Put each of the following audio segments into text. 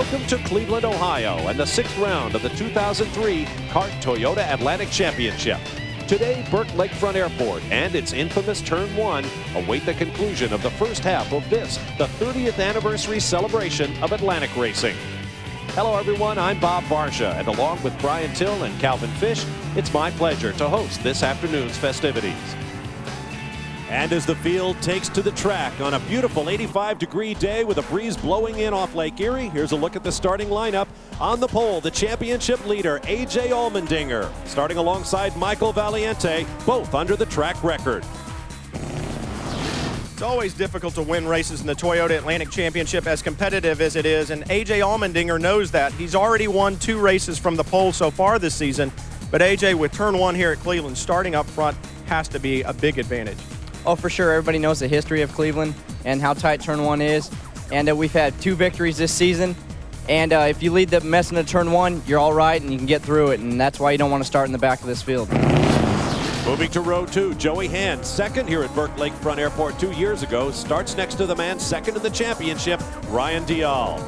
Welcome to Cleveland, Ohio, and the 6th round of the 2003 CART Toyota Atlantic Championship. Today, Burke Lakefront Airport and its infamous Turn 1 await the conclusion of the first half of this, the 30th anniversary celebration of Atlantic racing. Hello everyone, I'm Bob Varsha, and along with Brian Till and Calvin Fish, it's my pleasure to host this afternoon's festivities. And as the field takes to the track on a beautiful 85-degree day with a breeze blowing in off Lake Erie, here's a look at the starting lineup. On the pole, the championship leader, A.J. Allmendinger, starting alongside Michael Valiente, both under the track record. It's always difficult to win races in the Toyota Atlantic Championship, as competitive as it is, and A.J. Allmendinger knows that. He's already won 2 races from the pole so far this season, but A.J. with Turn 1 here at Cleveland, starting up front, has to be a big advantage. Oh, for sure. Everybody knows the history of Cleveland and how tight Turn 1 is. And we've had 2 victories this season. And if you lead the mess into Turn 1, you're all right and you can get through it. And that's why you don't want to start in the back of this field. Moving to row 2, Joey Hand, second here at Burke Lakefront Airport 2 years ago, starts next to the man second in the championship, Ryan Dial.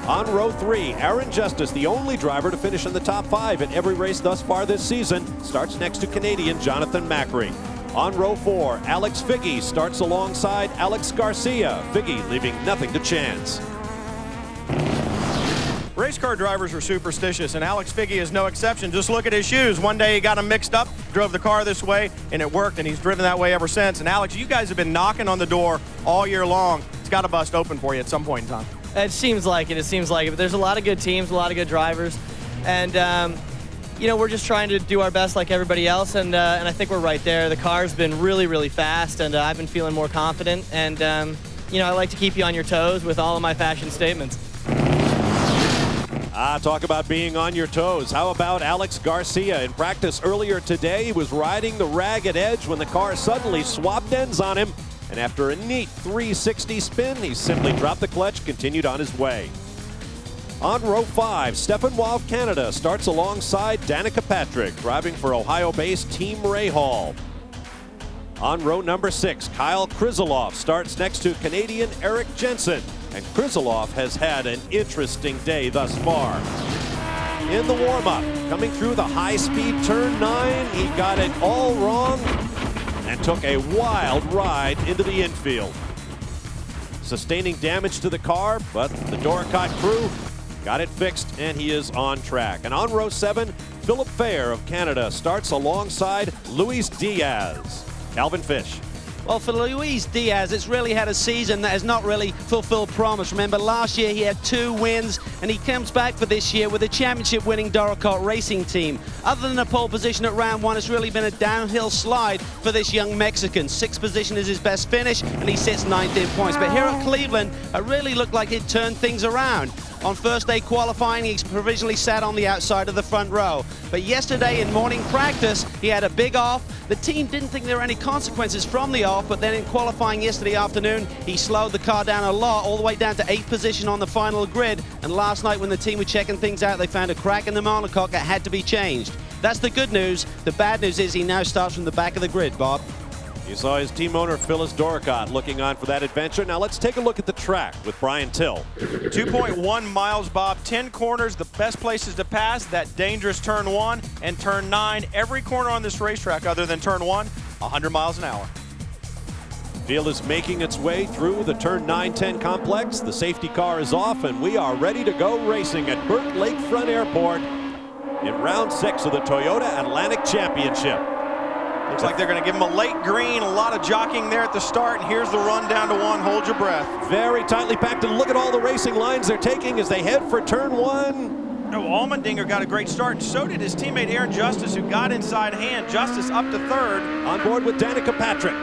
On row 3, Aaron Justice, the only driver to finish in the top 5 at every race thus far this season, starts next to Canadian Jonathan Macri. On row 4, Alex Figge starts alongside Alex Garcia. Figge leaving nothing to chance. Race car drivers are superstitious, and Alex Figge is no exception. Just look at his shoes. One day he got them mixed up, drove the car this way, and it worked, and he's driven that way ever since. And Alex, you guys have been knocking on the door all year long. It's got to bust open for you at some point in time. It seems like it. It seems like it. But there's a lot of good teams, a lot of good drivers, and you know, we're just trying to do our best like everybody else, and I think we're right there. The car's been really, really fast, and I've been feeling more confident, and you know, I like to keep you on your toes with all of my fashion statements. Talk about being on your toes. How about Alex Garcia? In practice earlier today, he was riding the ragged edge when the car suddenly swapped ends on him, and after a neat 360 spin, he simply dropped the clutch, continued on his way. On row 5, Stefan Waugh of Canada starts alongside Danica Patrick, driving for Ohio-based Team Rahal. On row number 6, Kyle Krizeloff starts next to Canadian Eric Jensen, and Krizeloff has had an interesting day thus far. In the warm-up, coming through the high-speed turn 9, he got it all wrong and took a wild ride into the infield. Sustaining damage to the car, but the Doricott crew got it fixed, and he is on track. And on row 7, Philip Fair of Canada starts alongside Luis Diaz. Calvin Fish. Well, for Luis Diaz, it's really had a season that has not really fulfilled promise. Remember, last year he had 2 wins, and he comes back for this year with a championship-winning Doricott racing team. Other than a pole position at round 1, it's really been a downhill slide for this young Mexican. 6th position is his best finish, and he sits 9th in points. But here at Cleveland, it really looked like it turned things around. On first day qualifying, he provisionally sat on the outside of the front row. But yesterday in morning practice, he had a big off. The team didn't think there were any consequences from the off, but then in qualifying yesterday afternoon, he slowed the car down a lot, all the way down to 8th position on the final grid. And last night when the team were checking things out, they found a crack in the monocoque that had to be changed. That's the good news. The bad news is he now starts from the back of the grid, Bob. You saw his team owner, Phyllis Doricott, looking on for that adventure. Now let's take a look at the track with Brian Till. 2.1 miles, Bob. 10 corners, the best places to pass. That dangerous Turn 1 and Turn 9. Every corner on this racetrack other than Turn 1, 100 miles an hour. Field is making its way through the Turn 9-10 complex. The safety car is off, and we are ready to go racing at Burke Lakefront Airport in round 6 of the Toyota Atlantic Championship. Looks like they're going to give him a late green, a lot of jockeying there at the start, and here's the run down to 1. Hold your breath. Very tightly packed, and look at all the racing lines they're taking as they head for Turn 1. No, Allmendinger got a great start, and so did his teammate Aaron Justice, who got inside Hand. Justice up to 3rd. On board with Danica Patrick.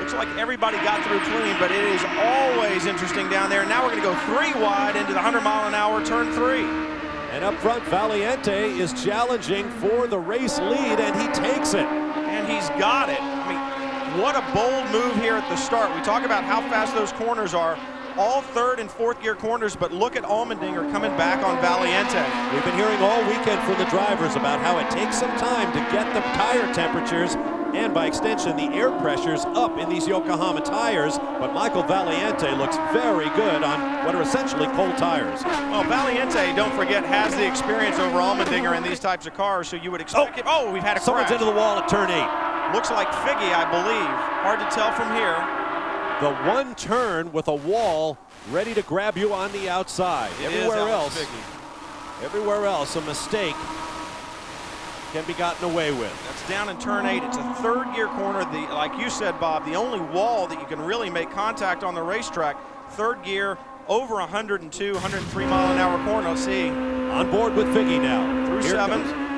Looks like everybody got through clean, but it is always interesting down there. Now we're going to go 3 wide into the 100-mile-an-hour Turn 3. And up front, Valiente is challenging for the race lead, and he takes it. And he's got it. I mean, what a bold move here at the start. We talk about how fast those corners are. All 3rd and 4th gear corners, but look at Allmendinger coming back on Valiente. We've been hearing all weekend from the drivers about how it takes some time to get the tire temperatures and by extension, the air pressure's up in these Yokohama tires. But Michael Valiente looks very good on what are essentially cold tires. Well, Valiente, don't forget, has the experience over Allmendinger in these types of cars, so you would expect it. Oh, we've had a Someone's crash. into the wall at turn 8. Looks like Figgy, I believe. Hard to tell from here. The one turn with a wall ready to grab you on the outside. Everywhere else, a mistake can be gotten away with. That's down in turn 8. It's a third gear corner. Like you said, Bob, the only wall that you can really make contact on the racetrack. Third gear, over 102, 103 mile an hour corner. Let's see. On board with Figgy now. Through Here 7. Comes.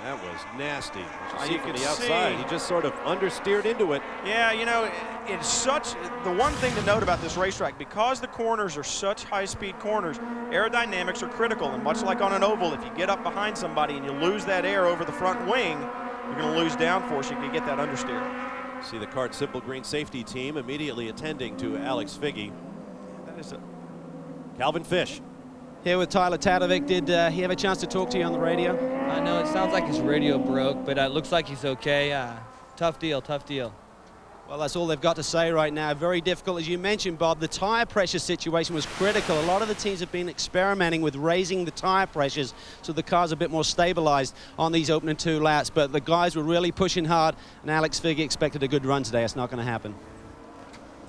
That was nasty. You can see from the outside, he just sort of understeered into it. Yeah, you know, it's such, the one thing to note about this racetrack, because the corners are such high-speed corners, aerodynamics are critical, and much like on an oval, if you get up behind somebody and you lose that air over the front wing, you're going to lose downforce. You can get that understeer. See the CART Simple Green safety team immediately attending to Alex Figgy. That is a Calvin Fish. Here with Tyler Tadovic. Did he have a chance to talk to you on the radio? I know it sounds like his radio broke, but it looks like he's okay. Tough deal, tough deal. Well, that's all they've got to say right now. Very difficult. As you mentioned, Bob, the tire pressure situation was critical. A lot of the teams have been experimenting with raising the tire pressures so the car's a bit more stabilized on these opening 2 laps. But the guys were really pushing hard, and Alex Figgy expected a good run today. It's not going to happen.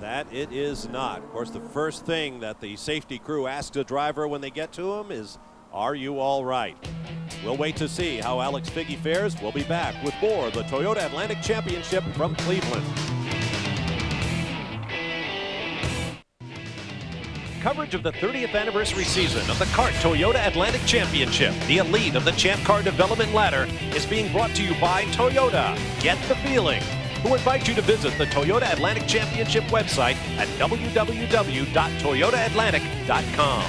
That it is not. Of course, the first thing that the safety crew asks a driver when they get to him is, are you all right? We'll wait to see how Alex Figgy fares. We'll be back with more of the Toyota Atlantic Championship from Cleveland. Coverage of the 30th anniversary season of the CART Toyota Atlantic Championship, the elite of the Champ Car development ladder, is being brought to you by Toyota. Get the feeling. Who invite you to visit the Toyota Atlantic Championship website at www.toyotaatlantic.com.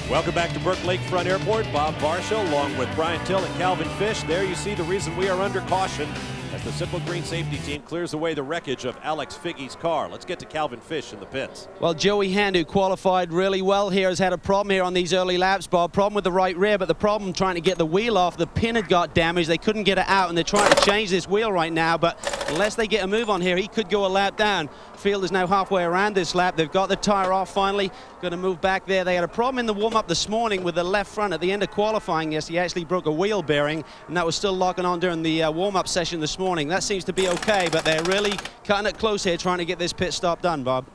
Welcome back to Burke Lakefront Airport. Bob Varsha along with Brian Till and Calvin Fish. There you see the reason we are under caution as the Simple Green safety team clears away the wreckage of Alex Figgy's car. Let's get to Calvin Fish in the pits. Well, Joey Hand, who qualified really well here, has had a problem here on these early laps, Bob. Problem with the right rear, but the problem trying to get the wheel off. The pin had got damaged. They couldn't get it out, and they're trying to change this wheel right now, but unless they get a move on here, he could go a lap down. Field is now halfway around this lap. They've got the tire off finally. Going to move back there. They had a problem in the warm-up this morning with the left front. At the end of qualifying, yes, he actually broke a wheel bearing, and that was still locking on during the warm-up session this morning. That seems to be okay, but they're really cutting it close here, trying to get this pit stop done, Bob.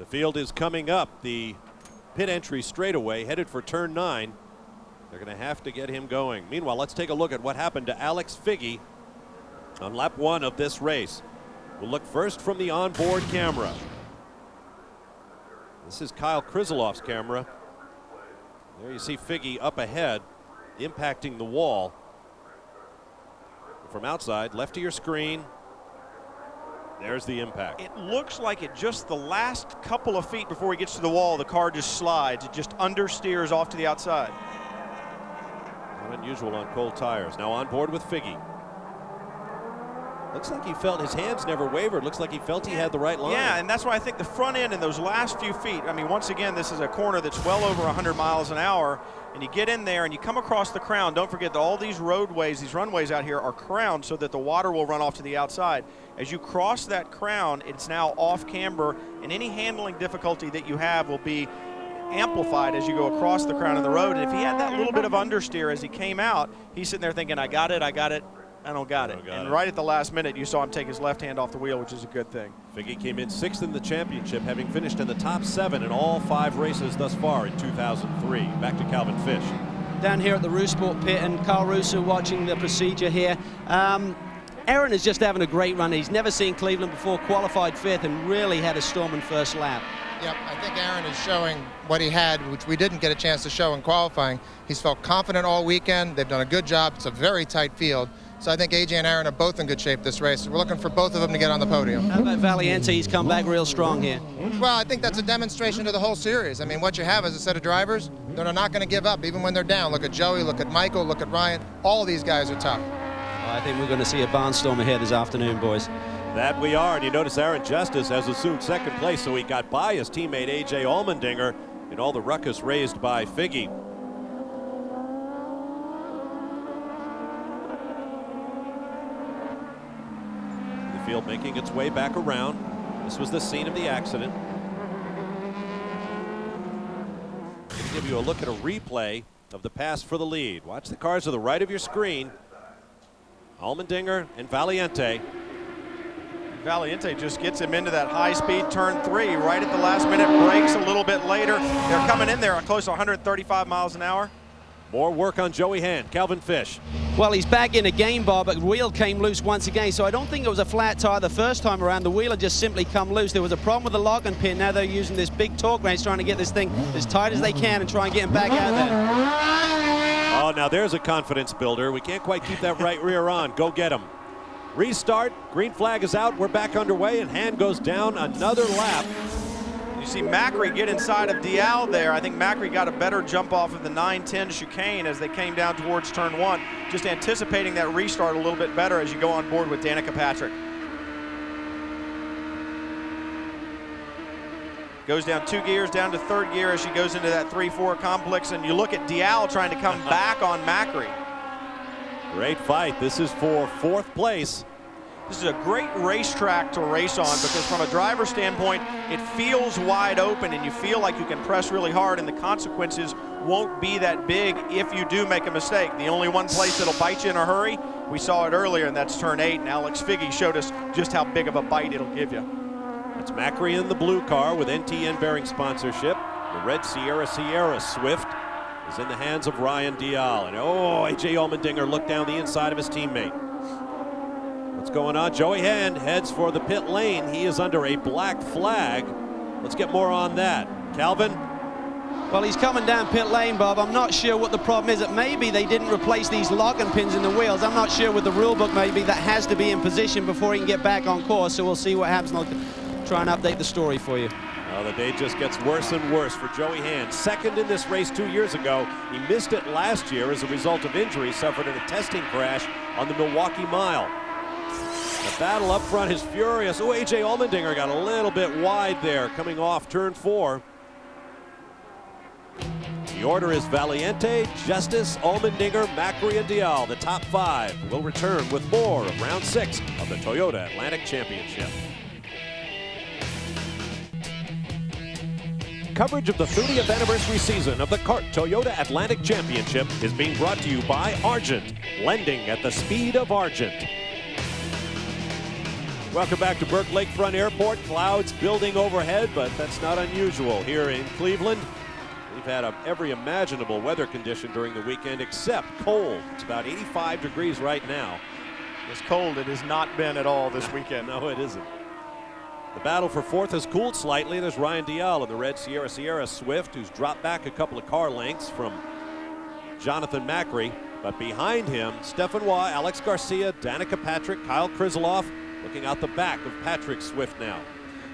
The field is coming up. The pit entry straightaway headed for turn 9. They're going to have to get him going. Meanwhile, let's take a look at what happened to Alex Figgy on lap 1 of this race. We'll look first from the onboard camera. This is Kyle Krizelov's camera. There you see Figgy up ahead, impacting the wall. From outside, left of your screen, there's the impact. It looks like it just the last couple of feet before he gets to the wall, the car just slides. It just understeers off to the outside. Not unusual on cold tires. Now on board with Figgy. Looks like he felt his hands never wavered. Looks like he felt he had the right line. Yeah, and that's why I think the front end in those last few feet, I mean, once again, this is a corner that's well over 100 miles an hour, and you get in there and you come across the crown. Don't forget that all these roadways, these runways out here are crowned so that the water will run off to the outside. As you cross that crown, it's now off camber, and any handling difficulty that you have will be amplified as you go across the crown of the road. And if he had that little bit of understeer as he came out, he's sitting there thinking, I got it, I don't got it. And right at the last minute, you saw him take his left hand off the wheel, which is a good thing. Figgy came in 6th in the championship, having finished in the top 7 in all 5 races thus far in 2003. Back to Calvin Fish. Down here at the Roosport pit, and Carl Russo watching the procedure here. Aaron is just having a great run. He's never seen Cleveland before, qualified 5th, and really had a storming first lap. Yep, I think Aaron is showing what he had, which we didn't get a chance to show in qualifying. He's felt confident all weekend. They've done a good job. It's a very tight field. So I think AJ and Aaron are both in good shape this race. We're looking for both of them to get on the podium. How about Valiente? He's come back real strong here. Well, I think that's a demonstration to the whole series. I mean, what you have is a set of drivers that are not going to give up, even when they're down. Look at Joey, look at Michael, look at Ryan. All these guys are tough. Well, I think we're going to see a barnstormer here this afternoon, boys. That we are, and you notice Aaron Justice has assumed second place, so he got by his teammate A.J. Allmendinger in all the ruckus raised by Figge. The field making its way back around. This was the scene of the accident. I'll give you a look at a replay of the pass for the lead. Watch the cars to the right of your screen. Allmendinger and Valiente. Valiente just gets him into that high-speed turn 3 right at the last minute, brakes a little bit later. They're coming in there close to 135 miles an hour. More work on Joey Hand. Calvin Fish. Well, he's back in again, Bob, but the wheel came loose once again, so I don't think it was a flat tire the first time around. The wheel had just simply come loose. There was a problem with the locking pin. Now they're using this big torque wrench trying to get this thing as tight as they can and try and get him back out there. Oh, now there's a confidence builder. We can't quite keep that right rear on. Go get him. Restart. Green flag is out. We're back underway, and Hand goes down another lap. You see Macri get inside of Dial there. I think Macri got a better jump off of the 9-10 chicane as they came down towards turn 1. Just anticipating that restart a little bit better as you go on board with Danica Patrick. Goes down 2 gears, down to 3rd gear as she goes into that 3-4 complex, and you look at Dial trying to come back on Macri. Great fight. This is for 4th place. This is a great racetrack to race on because from a driver's standpoint, it feels wide open and you feel like you can press really hard and the consequences won't be that big if you do make a mistake. The only one place that'll bite you in a hurry, we saw it earlier, and that's turn 8, and Alex Figge showed us just how big of a bite it'll give you. That's Macri in the blue car with NTN bearing sponsorship. The red Sierra Swift is in the hands of Ryan Dial. And oh, A.J. Allmendinger looked down the inside of his teammate. What's going on? Joey Hand heads for the pit lane. He is under a black flag. Let's get more on that. Calvin? Well, he's coming down pit lane, Bob. I'm not sure what the problem is. That maybe they didn't replace these locking pins in the wheels. I'm not sure with the rule book, maybe that has to be in position before he can get back on course. So we'll see what happens, and I'll try and update the story for you. Well, the day just gets worse and worse for Joey Hand. Second in this race 2 years ago. He missed it last year as a result of injury suffered in a testing crash on the Milwaukee Mile. The battle up front is furious. Oh, A.J. Allmendinger got a little bit wide there coming off turn 4. The order is Valiente, Justice, Allmendinger, Macri, and Dial. The top 5 will return with more of round 6 of the Toyota Atlantic Championship. Coverage of the 30th anniversary season of the CART Toyota Atlantic Championship is being brought to you by Argent, lending at the speed of Argent. Welcome back to Burke Lakefront Airport. Clouds building overhead, but that's not unusual here in Cleveland. We've had every imaginable weather condition during the weekend except cold. It's about 85 degrees right now. It's cold. It has not been at all this weekend. No, it isn't. The battle for 4th has cooled slightly. There's Ryan Dial in the red Sierra Swift, who's dropped back a couple of car lengths from Jonathan Macri. But behind him, Stefan Waugh, Alex Garcia, Danica Patrick, Kyle Krizloff, looking out the back of Patrick Swift now.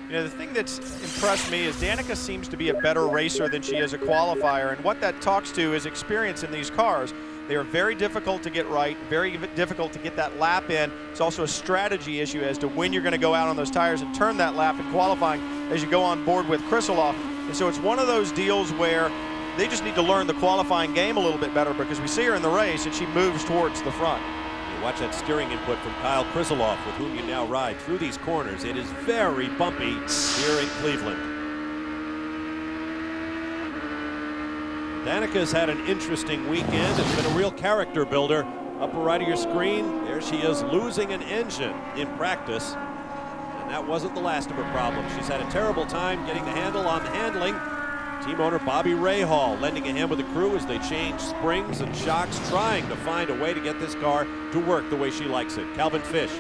You know, the thing that's impressed me is Danica seems to be a better racer than she is a qualifier, and what that talks to is experience in these cars. They are very difficult to get right, very difficult to get that lap in. It's also a strategy issue as to when you're going to go out on those tires and turn that lap in qualifying as you go on board with Krizloff. And so it's one of those deals where they just need to learn the qualifying game a little bit better because we see her in the race and she moves towards the front. Watch that steering input from Kyle Krizloff, with whom you now ride through these corners. It is very bumpy here in Cleveland. Danica's had an interesting weekend. It's been a real character builder. Upper right of your screen, there she is losing an engine in practice. And that wasn't the last of her problems. She's had a terrible time getting the handle on the handling. Team owner Bobby Rahal lending a hand with the crew as they change springs and shocks, trying to find a way to get this car to work the way she likes it. Calvin Fish.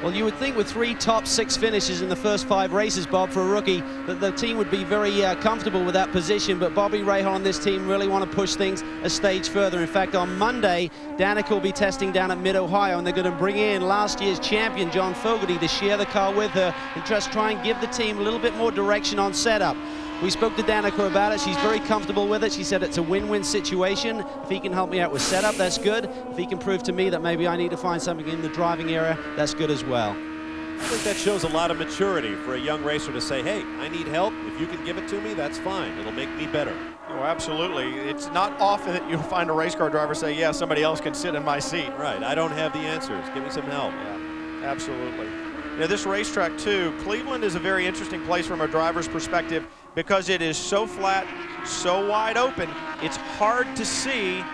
Well, you would think with 3 top 6 finishes in the first 5 races, Bob, for a rookie, that the team would be very comfortable with that position, but Bobby Rahal and this team really want to push things a stage further. In fact, on Monday, Danica will be testing down at Mid-Ohio, and they're going to bring in last year's champion, John Fogarty, to share the car with her and just try and give the team a little bit more direction on setup. We spoke to Danica about it. She's very comfortable with it. She said it's a win-win situation. If he can help me out with setup, that's good. If he can prove to me that maybe I need to find something in the driving area, that's good as well. I think that shows a lot of maturity for a young racer to say, hey, I need help. If you can give it to me, that's fine. It'll make me better. Oh, absolutely. It's not often that you'll find a race car driver say, yeah, somebody else can sit in my seat. Right, I don't have the answers. Give me some help. Yeah, absolutely. You know, this racetrack, too, Cleveland is a very interesting place from a driver's perspective because it is so flat, so wide open, it's hard to see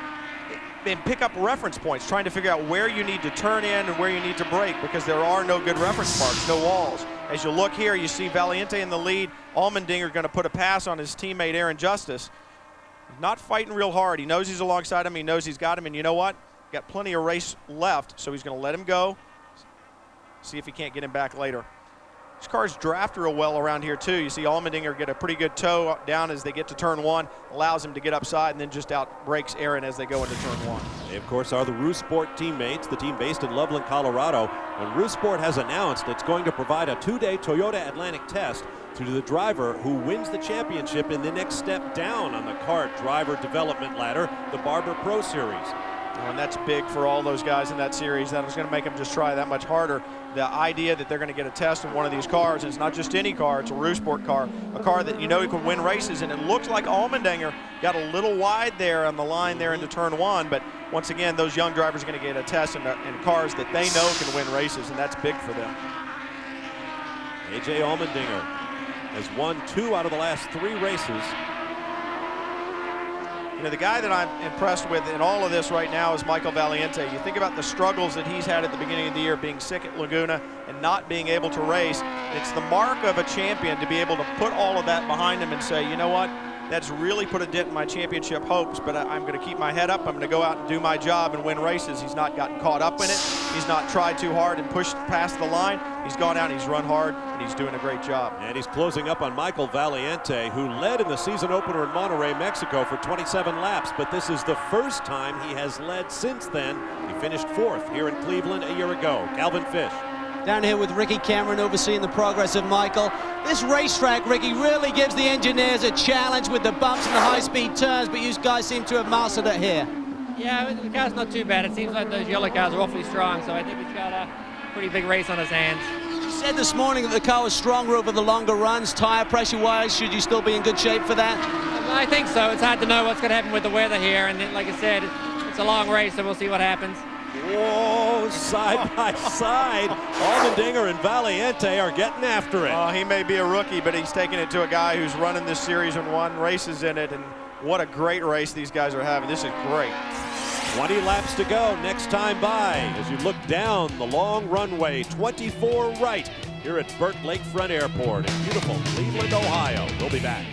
and pick up reference points, trying to figure out where you need to turn in and where you need to brake because there are no good reference marks, no walls. As you look here, you see Valiente in the lead. Allmendinger going to put a pass on his teammate Aaron Justice. Not fighting real hard. He knows he's alongside him. He knows he's got him. And you know what? Got plenty of race left, so he's going to let him go. See if he can't get him back later. These cars draft real well around here, too. You see Allmendinger get a pretty good toe down as they get to turn one, allows him to get upside, and then just out breaks Aaron as they go into turn one. They, of course, are the Rousport teammates, the team based in Loveland, Colorado. And Rousport has announced it's going to provide a 2-day Toyota Atlantic test to the driver who wins the championship in the next step down on the kart driver development ladder, the Barber Pro Series. And that's big for all those guys in that series. That was going to make them just try that much harder. The idea that they're going to get a test in one of these cars, and it's not just any car, it's a Rousport car, a car that you know can win races, and it looks like Allmendinger got a little wide there on the line there into turn one, but once again, those young drivers are going to get a test in cars that they know can win races, and that's big for them. A.J. Allmendinger has won 2 out of the last 3 races. You know, the guy that I'm impressed with in all of this right now is Michael Valiente. You think about the struggles that he's had at the beginning of the year, being sick at Laguna and not being able to race. It's the mark of a champion to be able to put all of that behind him and say, you know what, that's really put a dent in my championship hopes, but I'm going to keep my head up. I'm going to go out and do my job and win races. He's not gotten caught up in it. He's not tried too hard and pushed past the line. He's gone out and he's run hard, and he's doing a great job. And he's closing up on Michael Valiente, who led in the season opener in Monterrey, Mexico for 27 laps, but this is the first time he has led since then. He finished 4th here in Cleveland a year ago. Calvin Fish. Down here with Ricky Cameron overseeing the progress of Michael. This racetrack, Ricky, really gives the engineers a challenge with the bumps and the high-speed turns, but you guys seem to have mastered it here. Yeah, the car's not too bad. It seems like those yellow cars are awfully strong, so I think he's got a pretty big race on his hands. You said this morning that the car was stronger over the longer runs, tire pressure-wise. Should you still be in good shape for that? I think so. It's hard to know what's going to happen with the weather here, and like I said, it's a long race, so we'll see what happens. Whoa, side by side. Allmendinger and Valiente are getting after it. He may be a rookie, but he's taking it to a guy who's running this series and won races in it, and what a great race these guys are having. This is great. 20 laps to go next time by as you look down the long runway, 24 right here at Burke Lakefront Airport in beautiful Cleveland, Ohio. We'll be back.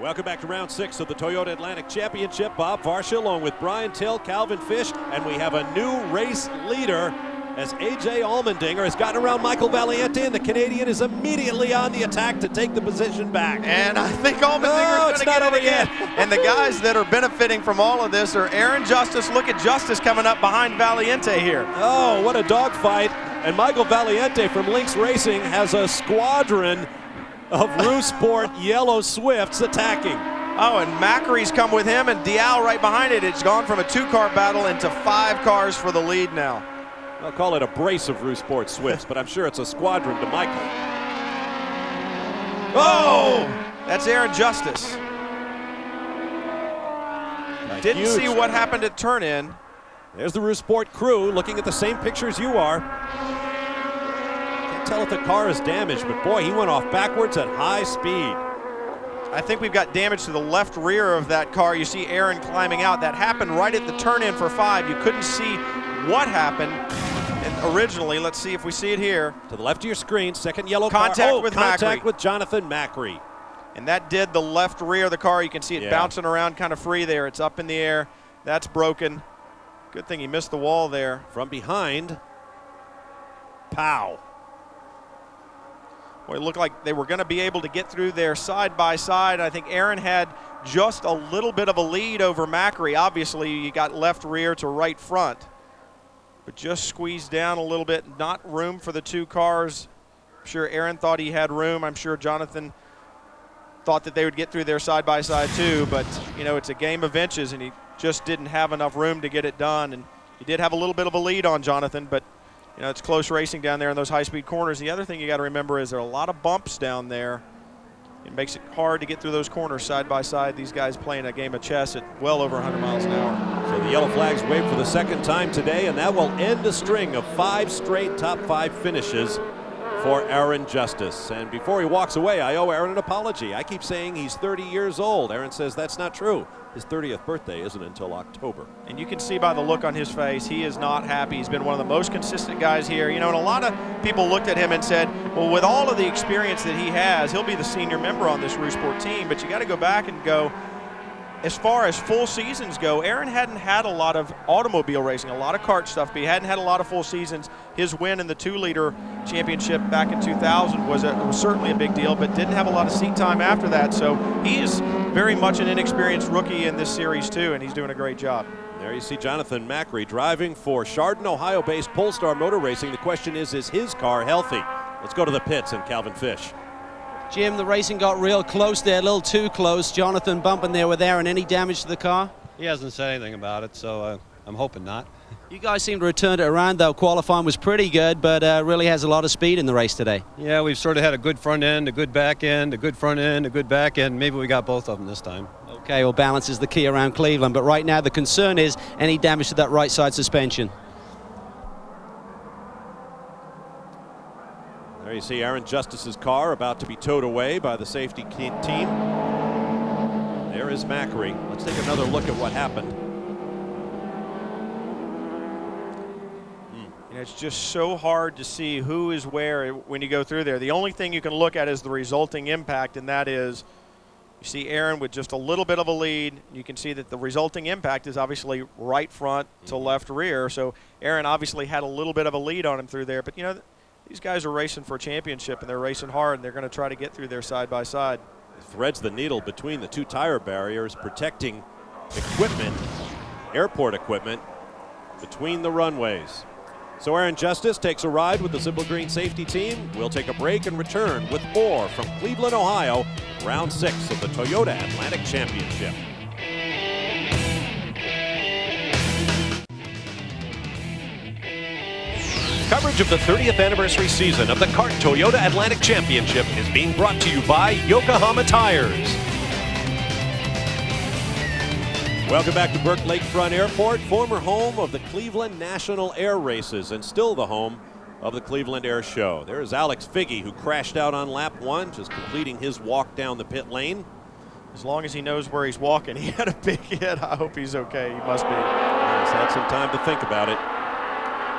Welcome back to round 6 of the Toyota Atlantic Championship. Bob Varsha along with Brian Till, Calvin Fish, and we have a new race leader as A.J. Allmendinger has gotten around Michael Valiente, and the Canadian is immediately on the attack to take the position back. And I think Allmendinger is going to get it again. And the guys that are benefiting from all of this are Aaron Justice. Look at Justice coming up behind Valiente here. Oh, what a dogfight. And Michael Valiente from Lynx Racing has a squadron of Rousport Yellow Swifts attacking. Oh, and Macary's come with him, and Dial right behind it. It's gone from a 2-car battle into 5 cars for the lead now. I'll call it a brace of Rousport Swifts, but I'm sure it's a squadron to Michael. Oh! That's Aaron Justice. Didn't see what happened at turn-in. There's the Rousport crew looking at the same pictures you are. Can't tell if the car is damaged, but boy, he went off backwards at high speed. I think we've got damage to the left rear of that car. You see Aaron climbing out. That happened right at the turn-in for 5. You couldn't see what happened originally. Let's see if we see it here. To the left of your screen, second yellow contact car. With contact Macri. with Jonathan Macri. And that did the left rear of the car. You can see it bouncing around kind of free there. It's up in the air. That's broken. Good thing he missed the wall there. From behind, pow. Well, it looked like they were going to be able to get through there side by side. I think Aaron had just a little bit of a lead over Macri. Obviously, you got left rear to right front. But just squeezed down a little bit. Not room for the 2 cars. I'm sure Aaron thought he had room. I'm sure Jonathan thought that they would get through there side by side too. But, you know, it's a game of inches, and he just didn't have enough room to get it done. And he did have a little bit of a lead on Jonathan, but you know, it's close racing down there in those high-speed corners. The other thing you got to remember is there are a lot of bumps down there. It makes it hard to get through those corners side by side. These guys playing a game of chess at well over 100 miles an hour. So the yellow flags wave for the second time today, and that will end a string of 5 straight top 5 finishes for Aaron Justice. And before he walks away, I owe Aaron an apology. I keep saying he's 30 years old. Aaron says that's not true. His 30th birthday isn't until October. And you can see by the look on his face, he is not happy. He's been one of the most consistent guys here. You know, and a lot of people looked at him and said, well, with all of the experience that he has, he'll be the senior member on this Rousport team. But you got to go back and go, as far as full seasons go, Aaron hadn't had a lot of automobile racing, a lot of kart stuff, but he hadn't had a lot of full seasons. His win in the 2-liter championship back in 2000 was certainly a big deal, but didn't have a lot of seat time after that. So he is very much an inexperienced rookie in this series too, and he's doing a great job. There you see Jonathan Macri driving for Chardon, Ohio-based Polestar Motor Racing. The question is his car healthy? Let's go to the pits and Calvin Fish. Jim, the racing got real close there, a little too close. Jonathan bumping there with Aaron. Any damage to the car? He hasn't said anything about it, so I'm hoping not. You guys seem to have turned it around, though. Qualifying was pretty good, but really has a lot of speed in the race today. Yeah, we've sort of had a good front end, a good back end, a good front end, a good back end. Maybe we got both of them this time. Okay, well, balance is the key around Cleveland, but right now the concern is any damage to that right side suspension. There you see Aaron Justice's car about to be towed away by the safety team. There is Macri. Let's take another look at what happened. You know, it's just so hard to see who is where when you go through there. The only thing you can look at is the resulting impact, and that is you see Aaron with just a little bit of a lead. You can see that the resulting impact is obviously right front to left rear. So Aaron obviously had a little bit of a lead on him through there. But, you know, these guys are racing for a championship, and they're racing hard, and they're going to try to get through there side by side. Threads the needle between the 2 tire barriers, protecting equipment, airport equipment, between the runways. So Aaron Justice takes a ride with the Simple Green safety team. We'll take a break and return with more from Cleveland, Ohio, round 6 of the Toyota Atlantic Championship. Coverage of the 30th anniversary season of the CART Toyota Atlantic Championship is being brought to you by Yokohama Tires. Welcome back to Burke Lakefront Airport, former home of the Cleveland National Air Races and still the home of the Cleveland Air Show. There is Alex Figge, who crashed out on lap 1, just completing his walk down the pit lane. As long as he knows where he's walking, he had a big hit. I hope he's okay. He must be. He's had some time to think about it.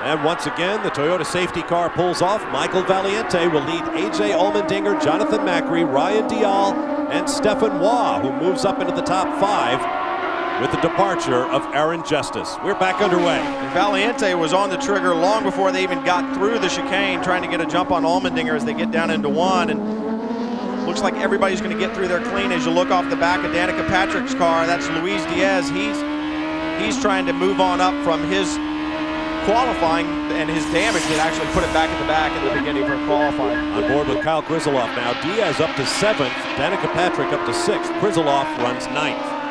And once again, the Toyota safety car pulls off. Michael Valiente will lead A.J. Allmendinger, Jonathan Macri, Ryan Dial, and Stefan Waugh, who moves up into the top 5 with the departure of Aaron Justice. We're back underway. And Valiente was on the trigger long before they even got through the chicane, trying to get a jump on Allmendinger as they get down into 1. And looks like everybody's going to get through there clean as you look off the back of Danica Patrick's car. That's Luis Diaz. He's trying to move on up from his qualifying, and his damage did actually put it back at the back in the beginning for qualifying. On board with Kyle Krizeloff now. Diaz up to 7th, Danica Patrick up to 6th. Krizeloff runs 9th.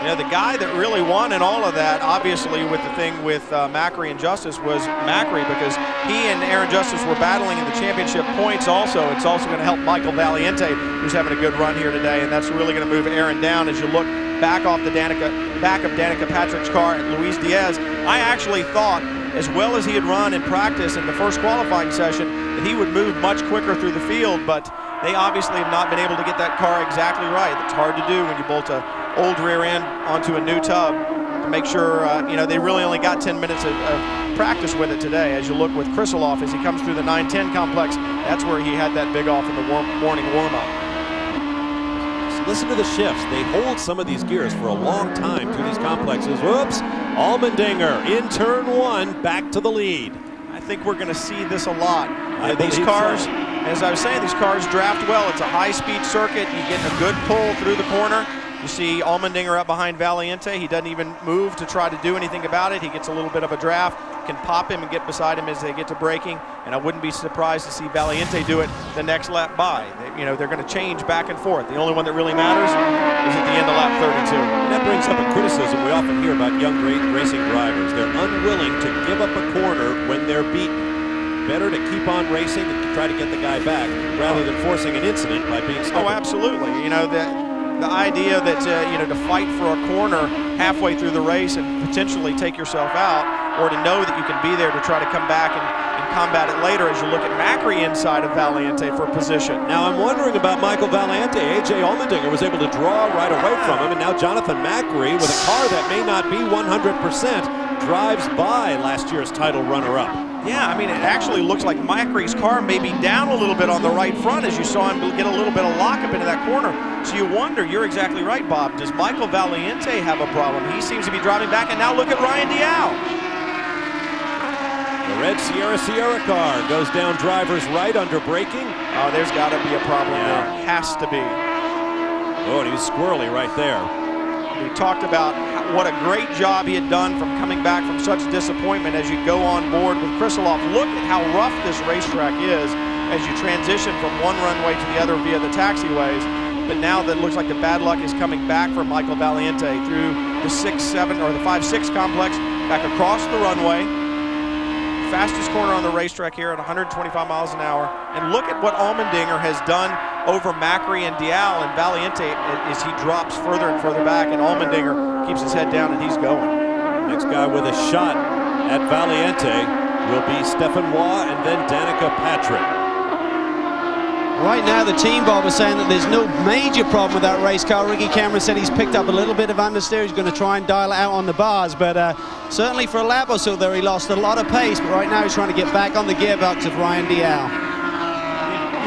You know, the guy that really won in all of that, obviously with the thing with Macri and Justice, was Macri, because he and Aaron Justice were battling in the championship points also. It's also going to help Michael Valiente, who's having a good run here today, and that's really going to move Aaron down as you look back off the back of Danica Patrick's car and Luis Diaz. I actually thought, as well as he had run in practice in the first qualifying session, that he would move much quicker through the field, but they obviously have not been able to get that car exactly right. It's hard to do when you bolt an old rear end onto a new tub to make sure, you know, they really only got 10 minutes of practice with it today. As you look with Krizeloff as he comes through the 910 complex, that's where he had that big off in the morning warm-up. Listen to the shifts. They hold some of these gears for a long time through these complexes. Whoops. Allmendinger in turn 1, back to the lead. I think we're going to see this a lot. These cars, as I was saying, these cars draft well. It's a high-speed circuit. You get a good pull through the corner. You see Allmendinger up behind Valiente. He doesn't even move to try to do anything about it. He gets a little bit of a draft, can pop him and get beside him as they get to braking, and I wouldn't be surprised to see Valiente do it the next lap by. They're going to change back and forth. The only one that really matters is at the end of lap 32. And that brings up a criticism we often hear about young racing drivers. They're unwilling to give up a corner when they're beaten. Better to keep on racing and to try to get the guy back rather than forcing an incident by being stubborn. Oh, absolutely. The idea that to fight for a corner halfway through the race and potentially take yourself out, or to know that you can be there to try to come back and combat it later as you look at Macri inside of Valiente for position. Now I'm wondering about Michael Valiente. A.J. Allmendinger was able to draw right away from him, and now Jonathan Macri, with a car that may not be 100%, drives by last year's title runner-up. Yeah, I mean, it actually looks like Macri's car may be down a little bit on the right front as you saw him get a little bit of lockup into that corner. So you wonder, you're exactly right, Bob, does Michael Valiente have a problem? He seems to be driving back, and now look at Ryan Dial. The red Sierra car goes down driver's right under braking. Oh, there's got to be a problem there. Has to be. Oh, and he's squirrely right there. We talked about what a great job he had done from coming back from such disappointment as you go on board with Krisiloff. Look at how rough this racetrack is as you transition from one runway to the other via the taxiways. But now that looks like the bad luck is coming back for Michael Valiente through the 6-7 or the 5-6 complex, back across the runway. Fastest corner on the racetrack here at 125 miles an hour. And look at what Allmendinger has done over Macri and Dial and Valiente as he drops further and further back, and Allmendinger keeps his head down and he's going. Next guy with a shot at Valiente will be Stefan Waugh and then Danica Patrick. Right now, the team, Bob, is saying that there's no major problem with that race car. Ricky Cameron said he's picked up a little bit of understeer. He's going to try and dial it out on the bars, but certainly for a lap or so there, he lost a lot of pace, but right now he's trying to get back on the gearbox of Ryan Dial.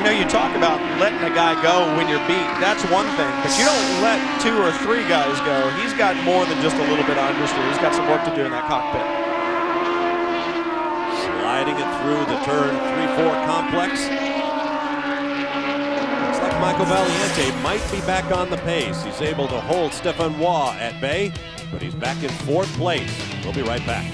You talk about letting a guy go when you're beat. That's one thing, but you don't let 2 or 3 guys go. He's got more than just a little bit of understeer. He's got some work to do in that cockpit. Sliding it through the turn 3-4 complex. Michael Valiente might be back on the pace. He's able to hold Stefan Waugh at bay, but he's back in 4th place. We'll be right back.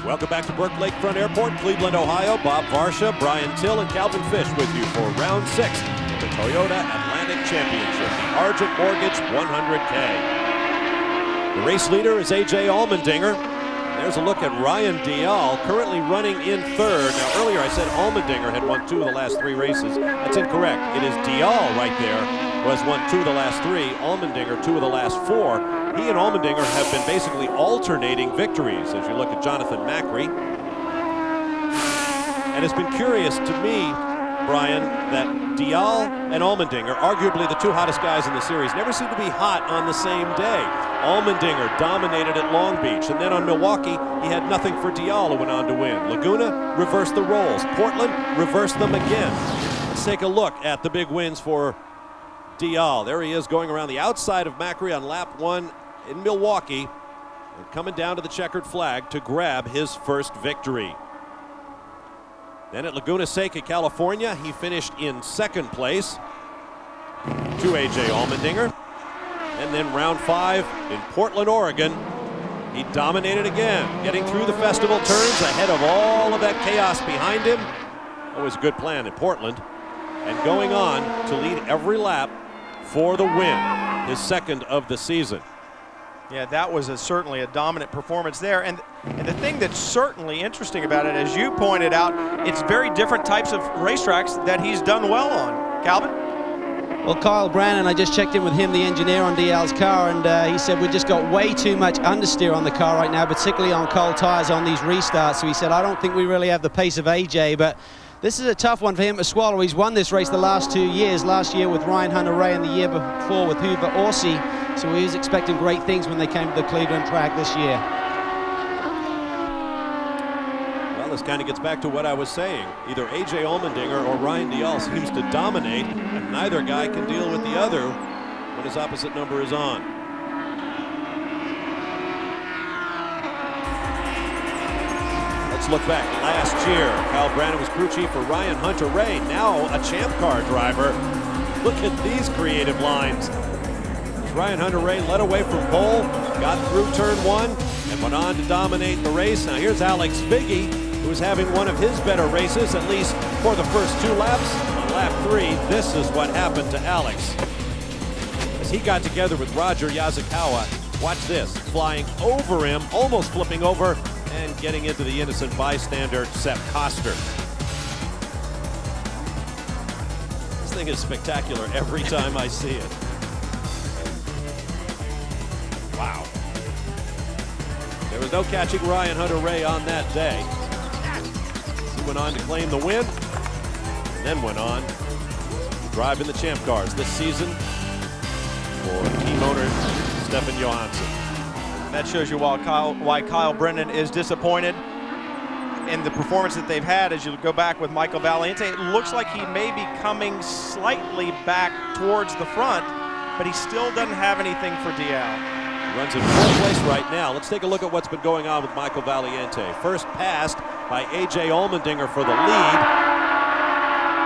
Welcome back to Burke Lakefront Airport, Cleveland, Ohio. Bob Varsha, Brian Till, and Calvin Fish with you for round 6 of the Toyota Atlantic Championship, the Argent Mortgage 100K. The race leader is A.J. Allmendinger. There's a look at Ryan Dial, currently running in 3rd. Now, earlier I said Allmendinger had won 2 of the last 3 races. That's incorrect. It is Dial right there who has won 2 of the last 3. Allmendinger 2 of the last 4. He and Allmendinger have been basically alternating victories as you look at Jonathan Macri. And it's been curious to me, Brian, that Dial and Allmendinger, arguably the 2 hottest guys in the series, never seem to be hot on the same day. Allmendinger dominated at Long Beach, and then on Milwaukee, he had nothing for Dial, who went on to win. Laguna reversed the roles. Portland reversed them again. Let's take a look at the big wins for Dial. There he is going around the outside of Macri on lap 1 in Milwaukee, and coming down to the checkered flag to grab his first victory. Then at Laguna Seca, California, he finished in 2nd place to A.J. Allmendinger. And then round 5 in Portland, Oregon, he dominated again, getting through the festival turns ahead of all of that chaos behind him. Always a good plan in Portland. And going on to lead every lap for the win, his 2nd of the season. Yeah, that was certainly a dominant performance there. And the thing that's certainly interesting about it, as you pointed out, it's very different types of racetracks that he's done well on. Calvin? Well, Kyle Brannon, I just checked in with him, the engineer on Dial's car, and he said we just got way too much understeer on the car right now, particularly on cold tires on these restarts. So he said, I don't think we really have the pace of AJ, but this is a tough one for him to swallow. He's won this race the last 2 years, last year with Ryan Hunter-Ray and the year before with Hoover Orsi. So he was expecting great things when they came to the Cleveland track this year. Well, this kind of gets back to what I was saying. Either A.J. Allmendinger or Ryan Dial seems to dominate, and neither guy can deal with the other when his opposite number is on. Let's look back last year. Kyle Brannon was crew chief for Ryan Hunter-Reay, now a Champ Car driver. Look at these creative lines. Ryan Hunter-Reay led away from pole, got through turn 1, and went on to dominate the race. Now here's Alex Figge, who's having one of his better races, at least for the first 2 laps. On lap 3, this is what happened to Alex. As he got together with Roger Yazakawa, watch this, flying over him, almost flipping over, and getting into the innocent bystander, Sepp Koster. This thing is spectacular every time I see it. Wow. There was no catching Ryan Hunter-Reay on that day. He went on to claim the win, and then went on to drive in the Champ Cars this season for team owner Stefan Johansson. That shows you why Kyle Brennan is disappointed in the performance that they've had. As you go back with Michael Valiente, it looks like he may be coming slightly back towards the front, but he still doesn't have anything for Dial. He runs in 4th place right now. Let's take a look at what's been going on with Michael Valiente. First passed by A.J. Allmendinger for the lead,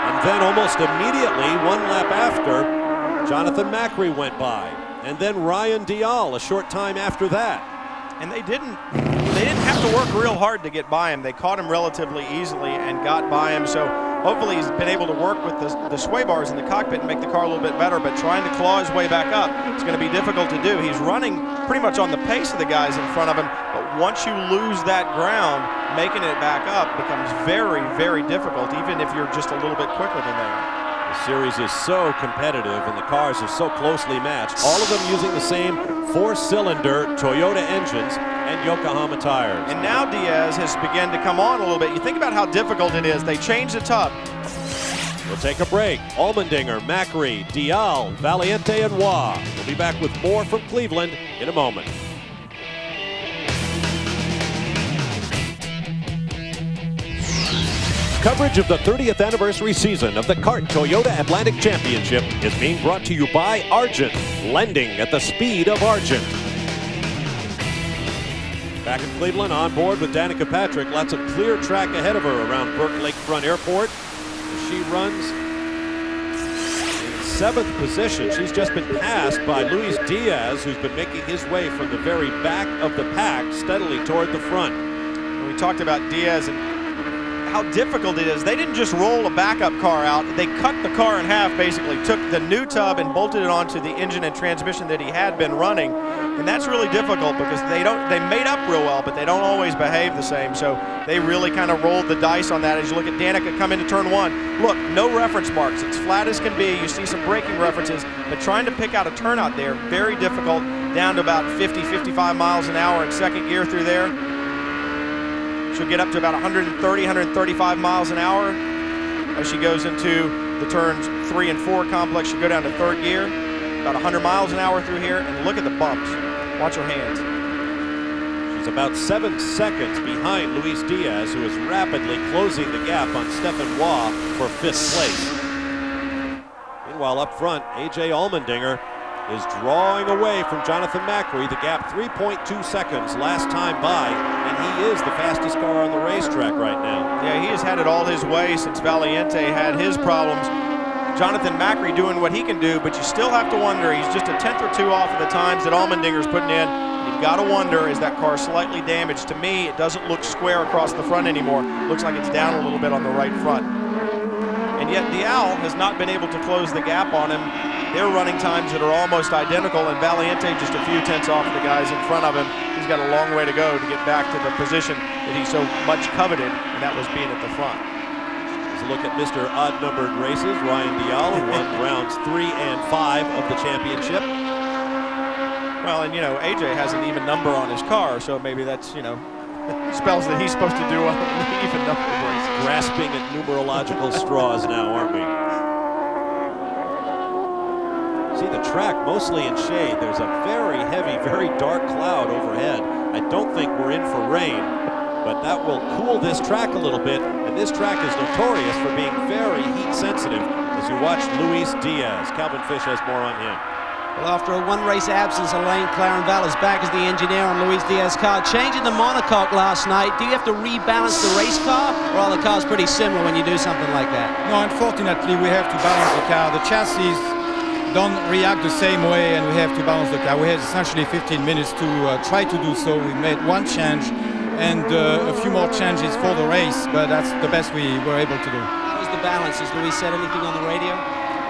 and then almost immediately, 1 lap after, Jonathan Macri went by, and then Ryan Dial a short time after that. And they didn't have to work real hard to get by him. They caught him relatively easily and got by him. So hopefully he's been able to work with the sway bars in the cockpit and make the car a little bit better, but trying to claw his way back up, it's going to be difficult to do. He's running pretty much on the pace of the guys in front of him, but once you lose that ground, making it back up becomes very, very difficult, even if you're just a little bit quicker than they are. The series is so competitive and the cars are so closely matched, all of them using the same 4-cylinder Toyota engines and Yokohama tires. And now Diaz has begun to come on a little bit. You think about how difficult it is. They changed the tub. We'll take a break. Allmendinger, Macri, Dial, Valiente, and Waugh. We'll be back with more from Cleveland in a moment. Coverage of the 30th anniversary season of the CART Toyota Atlantic Championship is being brought to you by Argent, lending at the speed of Argent. Back in Cleveland, on board with Danica Patrick. Lots of clear track ahead of her around Burke Lakefront Airport. She runs in 7th position. She's just been passed by Luis Diaz, who's been making his way from the very back of the pack steadily toward the front. We talked about Diaz and how difficult it is. They didn't just roll a backup car out. They cut the car in half, basically took the new tub and bolted it onto the engine and transmission that he had been running. And that's really difficult because they made up real well, but they don't always behave the same. So they really kind of rolled the dice on that. As you look at Danica come into turn 1, look, no reference marks. It's flat as can be. You see some braking references, but trying to pick out a turnout there, very difficult, down to about 50, 55 miles an hour in 2nd gear through there. She'll get up to about 130, 135 miles an hour as she goes into the turns 3 and 4 complex. She'll go down to 3rd gear, about 100 miles an hour through here, and look at the bumps. Watch her hands. She's about 7 seconds behind Luis Diaz, who is rapidly closing the gap on Stefan Waugh for 5th place. Meanwhile, up front, A.J. Allmendinger is drawing away from Jonathan Macri. The gap 3.2 seconds last time by, and he is the fastest car on the racetrack right now. Yeah, he has had it all his way since Valiente had his problems. Jonathan Macri doing what he can do, but you still have to wonder, he's just a 10th or 2 off of the times that Allmendinger's putting in. You've got to wonder, is that car slightly damaged? To me, it doesn't look square across the front anymore. Looks like it's down a little bit on the right front. And yet Dial has not been able to close the gap on him. They're running times that are almost identical, and Valiente just a few tenths off of the guys in front of him. He's got a long way to go to get back to the position that he so much coveted, and that was being at the front. Let's look at Mr. Odd-Numbered Races, Ryan Dial, who won rounds 3 and 5 of the championship. Well, and you know, AJ has an even number on his car, so maybe that's, you know, spells that he's supposed to do well in even number races. Grasping at numerological straws now, aren't we? See the track mostly in shade. There's a very heavy, very dark cloud overhead. I don't think we're in for rain, but that will cool this track a little bit. And this track is notorious for being very heat sensitive as you watch Luis Diaz. Calvin Fish has more on him. Well, after a one-race absence, Alain Clarenval is back as the engineer on Luis Diaz's car. Changing the monocoque last night, do you have to rebalance the race car, or are the cars pretty similar when you do something like that? No, unfortunately, we have to balance the car. The chassis don't react the same way, and we have to balance the car. We had essentially 15 minutes to try to do so. We made one change and a few more changes for the race, but that's the best we were able to do. How was the balance? Has Luis said anything on the radio?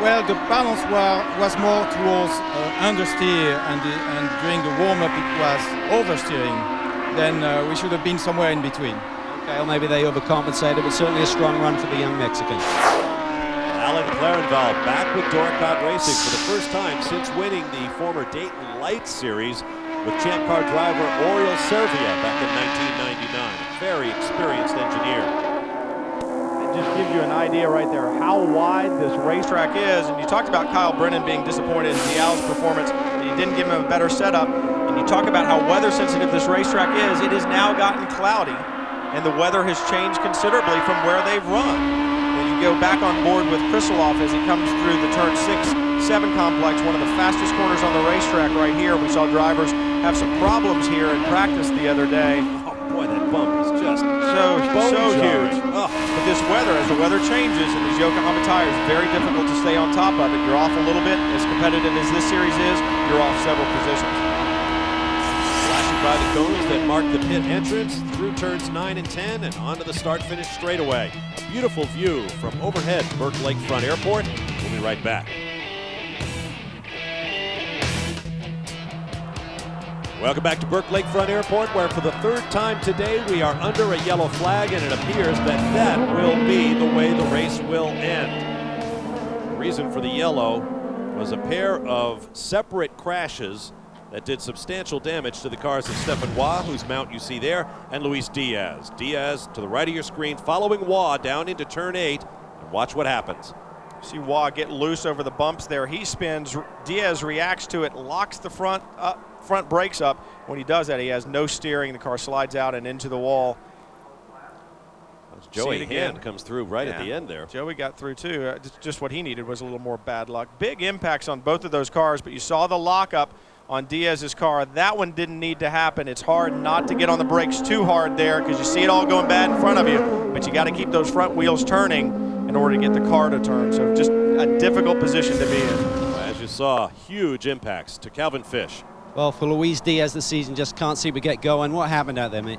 Well, the balance was more towards understeer, and during the warm-up it was oversteering. Then we should have been somewhere in between. Okay, well maybe they overcompensated, but certainly a strong run for the young Mexican. Alain Clarenval back with Doricott Racing for the first time since winning the former Dayton Lights Series with Champ Car driver Oriol Servia back in 1999. A very experienced engineer. Just give you an idea right there how wide this racetrack is. And you talked about Kyle Brennan being disappointed in Dial's performance. He didn't give him a better setup. And you talk about how weather sensitive this racetrack is. It has now gotten cloudy, and the weather has changed considerably from where they've run. And you go back on board with Krisaloff as he comes through the turn 6-7 complex, one of the fastest corners on the racetrack right here. We saw drivers have some problems here in practice the other day. Oh boy, that bump is just so huge. Oh. But this weather, as the weather changes, and these Yokohama tires, very difficult to stay on top of it. You're off a little bit. As competitive as this series is, you're off several positions. Flashing by the cones that mark the pit entrance through turns 9 and 10 and onto the start-finish straightaway. A beautiful view from overhead Burke Lakefront Airport. We'll be right back. Welcome back to Burke Lakefront Airport, where for the third time today we are under a yellow flag, and it appears that will be the way the race will end. The reason for the yellow was a pair of separate crashes that did substantial damage to the cars of Stefan Waugh, whose mount you see there, and Luis Diaz. Diaz to the right of your screen, following Waugh down into turn 8, and watch what happens. See Waugh get loose over the bumps there. He spins, Diaz reacts to it, locks the front brakes up. When he does that, he has no steering. The car slides out and into the wall. Joey Hand comes through right at the end there. Joey got through too. Just what he needed was a little more bad luck. Big impacts on both of those cars, but you saw the lockup on Diaz's car. That one didn't need to happen. It's hard not to get on the brakes too hard there because you see it all going bad in front of you, but you got to keep those front wheels turning in order to get the car to turn. So just a difficult position to be in. As you saw, huge impacts to Calvin Fish. Well, for Luis Diaz, the season just can't seem to get going. What happened out there, mate?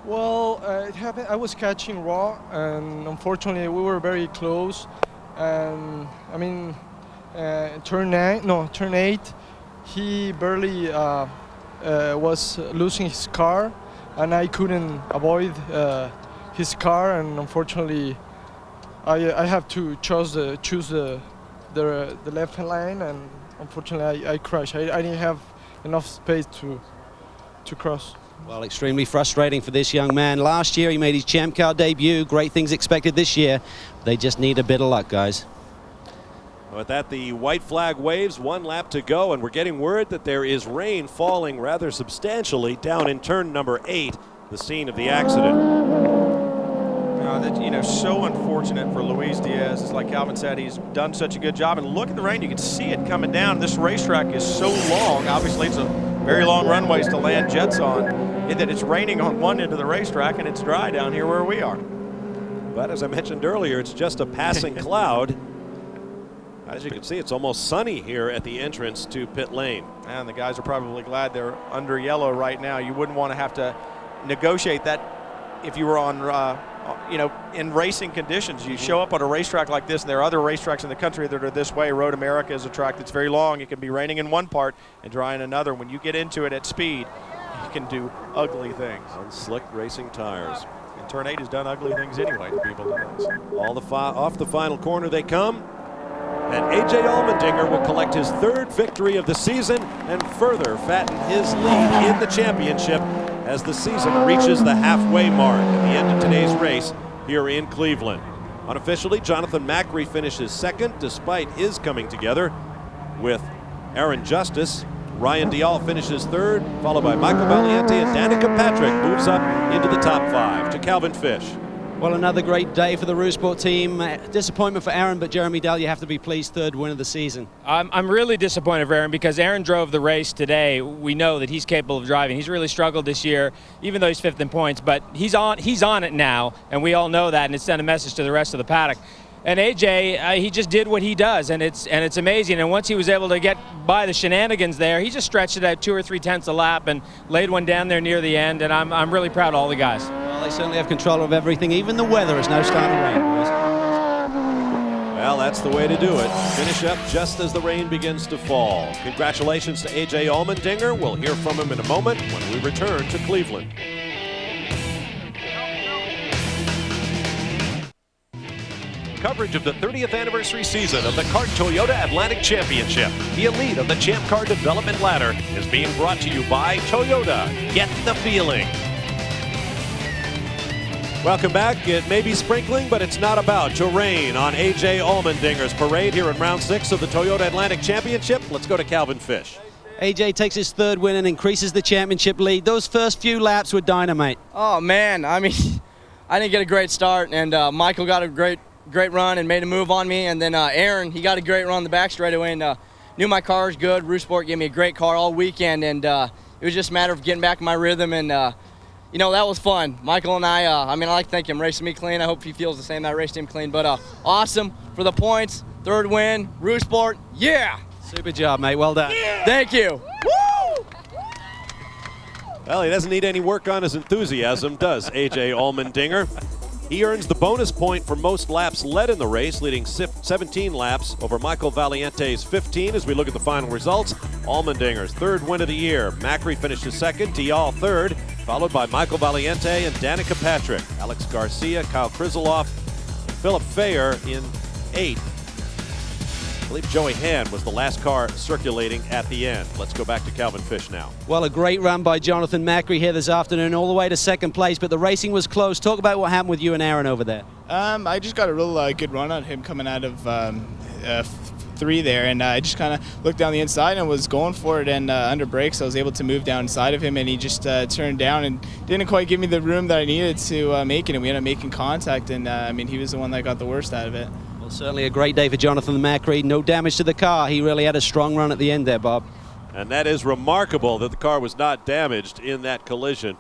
Well, it happened. I was catching Raw, and unfortunately, we were very close. And I mean, turn 8, he barely was losing his car, and I couldn't avoid his car. And unfortunately, I have to choose the left-hand lane, and unfortunately, I crashed. I didn't have enough space to cross. Well, extremely frustrating for this young man. Last year he made his Champ Car debut. Great things expected this year. They just need a bit of luck, guys. With that, the white flag waves, 1 lap to go, and we're getting word that there is rain falling rather substantially down in turn number 8, the scene of the accident. So unfortunate for Luis Diaz. It's like Calvin said, he's done such a good job. And look at the rain. You can see it coming down. This racetrack is so long. Obviously, it's a very long runways to land jets on, in that it's raining on one end of the racetrack and it's dry down here where we are. But as I mentioned earlier, it's just a passing cloud. As you can see, it's almost sunny here at the entrance to pit lane. And the guys are probably glad they're under yellow right now. You wouldn't want to have to negotiate that if you were on in racing conditions. You show up on a racetrack like this, and there are other racetracks in the country that are this way. Road America is a track that's very long. It can be raining in one part and dry in another. When you get into it at speed, you can do ugly things. On slick racing tires. And turn 8 has done ugly things anyway to people today. So. Off the final corner they come. And A.J. Allmendinger will collect his 3rd victory of the season and further fatten his lead in the championship as the season reaches the halfway mark at the end of today's race here in Cleveland. Unofficially, Jonathan Macri finishes 2nd despite his coming together with Aaron Justice. Ryan Dial finishes 3rd, followed by Michael Valiente, and Danica Patrick moves up into the top 5 to Calvin Fish. Well, another great day for the Rousport team. Disappointment for Aaron, but Jeremy Dell, you have to be pleased, third win of the season. I'm really disappointed for Aaron because Aaron drove the race today. We know that he's capable of driving. He's really struggled this year, even though he's 5th in points, but he's on it now, and we all know that, and it's sent a message to the rest of the paddock. And AJ, he just did what he does, and it's amazing. And once he was able to get by the shenanigans there, he just stretched it out 2 or 3 tenths a lap and laid one down there near the end. And I'm really proud of all the guys. Well, they certainly have control of everything. Even the weather is now starting to rain, boys. Well, that's the way to do it. Finish up just as the rain begins to fall. Congratulations to AJ Allmendinger. We'll hear from him in a moment when we return to Cleveland. Coverage of the 30th anniversary season of the CART Toyota Atlantic Championship. The elite of the Champ Car Development Ladder is being brought to you by Toyota. Get the feeling. Welcome back. It may be sprinkling, but it's not about to rain on AJ Allmendinger's parade here in round 6 of the Toyota Atlantic Championship. Let's go to Calvin Fish. AJ takes his third win and increases the championship lead. Those first few laps were dynamite. Oh, man. I mean, I didn't get a great start, and Michael got a great run and made a move on me, and then Aaron, he got a great run on the back straightaway, and knew my car was good. Rousport gave me a great car all weekend, and it was just a matter of getting back in my rhythm, and you know, that was fun. Michael and I mean, I like to thank him racing me clean. I hope he feels the same, that I raced him clean, but awesome for the points, third win, Rousport, yeah! Super job, mate, well done. Yeah. Thank you. Woo! Well, he doesn't need any work on his enthusiasm, does AJ Allmendinger? He earns the bonus point for most laps led in the race, leading 17 laps over Michael Valiente's 15 as we look at the final results. Allmendinger's third win of the year. Macri finishes second, Dial third, followed by Michael Valiente and Danica Patrick. Alex Garcia, Kyle Krizeloff, Philip Fayer in 8th. I believe Joey Hand was the last car circulating at the end. Let's go back to Calvin Fish now. Well, a great run by Jonathan Macri here this afternoon, all the way to second place, but the racing was close. Talk about what happened with you and Aaron over there. I just got a real good run on him coming out of 3 there, and I just kind of looked down the inside and was going for it, and under brakes I was able to move down inside of him, and he just turned down and didn't quite give me the room that I needed to make it, and we ended up making contact, and I mean, he was the one that got the worst out of it. Well, certainly a great day for Jonathan Macri. No damage to the car. He really had a strong run at the end there, Bob. And that is remarkable that the car was not damaged in that collision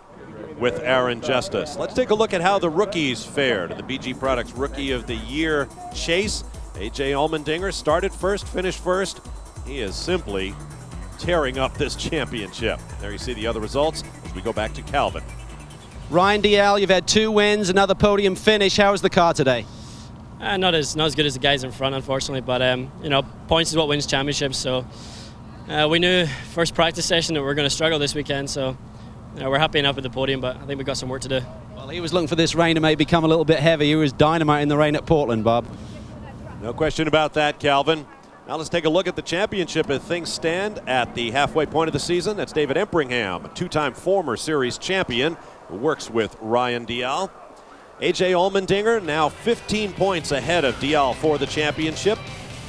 with Aaron Justice. Let's take a look at how the rookies fared in the BG Products Rookie of the Year chase. AJ Allmendinger started first, finished first. He is simply tearing up this championship. There you see the other results as we go back to Calvin. Ryan Dial, you've had 2 wins, another podium finish. How was the car today? Not as good as the guys in front, unfortunately, but you know, points is what wins championships. So we knew first practice session that we were going to struggle this weekend. So we're happy enough with the podium, but I think we've got some work to do. Well, he was looking for this rain to maybe become a little bit heavy. He was dynamite in the rain at Portland, Bob. No question about that, Calvin. Now let's take a look at the championship as things stand at the halfway point of the season. That's David Empringham, a 2-time former series champion who works with Ryan Dial. AJ Allmendinger now 15 points ahead of Dial for the championship.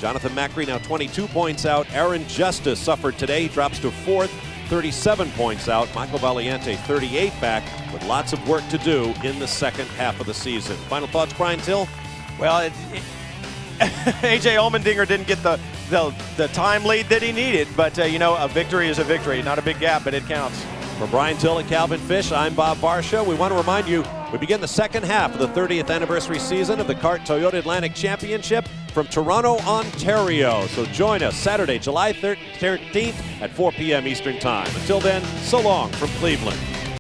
Jonathan Macri now 22 points out. Aaron Justice suffered today. He drops to 4th, 37 points out. Michael Valiente 38 back with lots of work to do in the second half of the season. Final thoughts, Brian Till? Well, AJ Allmendinger didn't get the time lead that he needed, but you know, a victory is a victory. Not a big gap, but it counts. For Brian Till and Calvin Fish, I'm Bob Varsha. We want to remind you, we begin the second half of the 30th anniversary season of the CART Toyota Atlantic Championship from Toronto, Ontario. So join us Saturday, July 13th at 4 p.m. Eastern Time. Until then, so long from Cleveland.